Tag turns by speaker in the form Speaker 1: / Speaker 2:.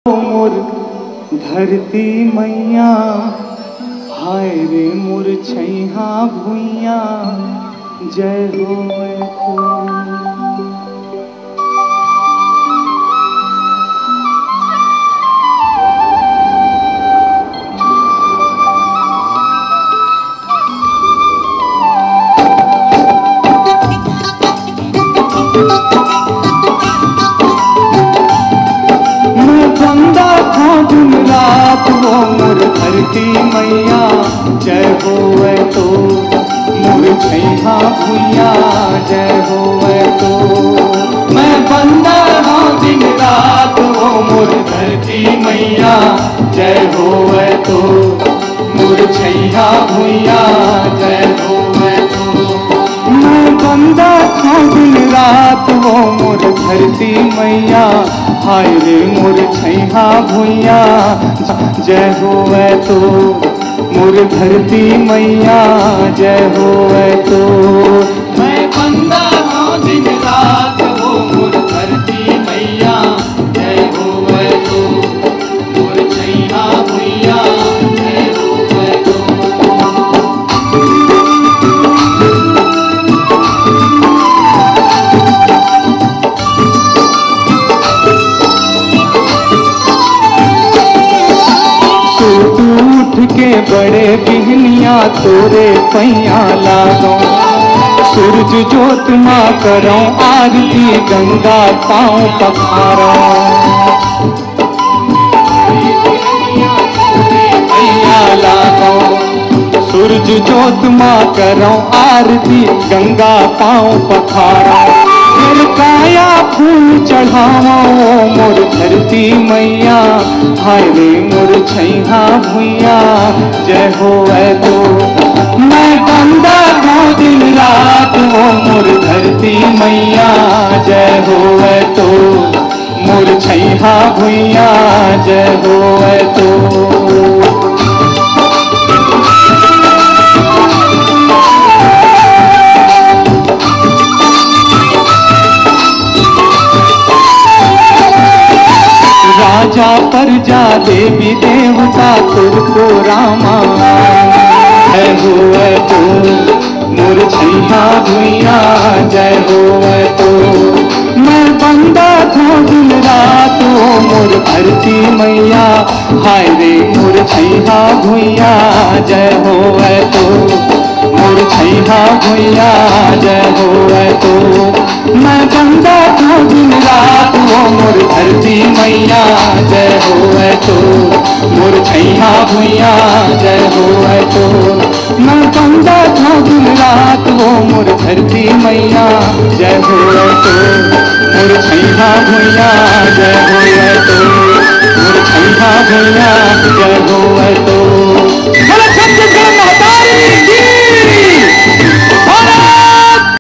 Speaker 1: मोर धरती मैया हाय रे मोर छैहा भुइया जय हो। दिन रात वो मोर धरती मैया जय होवे तो मोर छैहा भुइया जय होवे तो। मैं बंदा हूँ दिन रात वो मोर धरती मैया जय होवे तो मोर छैहा भुइया जय होवे तो। मैं बंदा हूँ दिन रात वो मोर धरती मैया हाय रे मोर छैहा भुइया जय होवे तो मोर धरती मैया जय होवे तो। मैं बंदा हूँ दिन रात वो मोर धरती मैया जय होवे तो मोर छैहा भुइया जय होवे तो। के बड़े बिहनिया तोरे पैया लागो सूरज जोत माँ करो आरती गंगा पाँव पखारो। पैया लागो सूरज जोत माँ करो आरती गंगा पाँव पखारो। फिर काया फूल चढ़ावो मोर धरती मैया हाय रे मोर छैहा भुइया जय होवे तो। मैं बंदा हूँ दिन रात वो मोर धरती मैया जय होवे तो मोर छैहा भुइया जय होवे तो। राजा प्रजा देवी देवता तुरको रामा जय होवे तो मोर छैहा भुइया जय होवे तो। मैं बंदा था दिन रात वो मोर धरती मैया हाय रे मोर छैहा भुइया जय होवे तो मोर छैहा भुइया जय होवे तो। मैं बंदा था दिन रात वो मोर धरती मैया जय होवे तो मोर छैहा भुइया जय होवे तो। मैं बंदा था दिन रात वो मोर धरती मैया जय होवे तो मोर छैहा भुइया जय होवे तो मोर छैहा भुइया जय हो।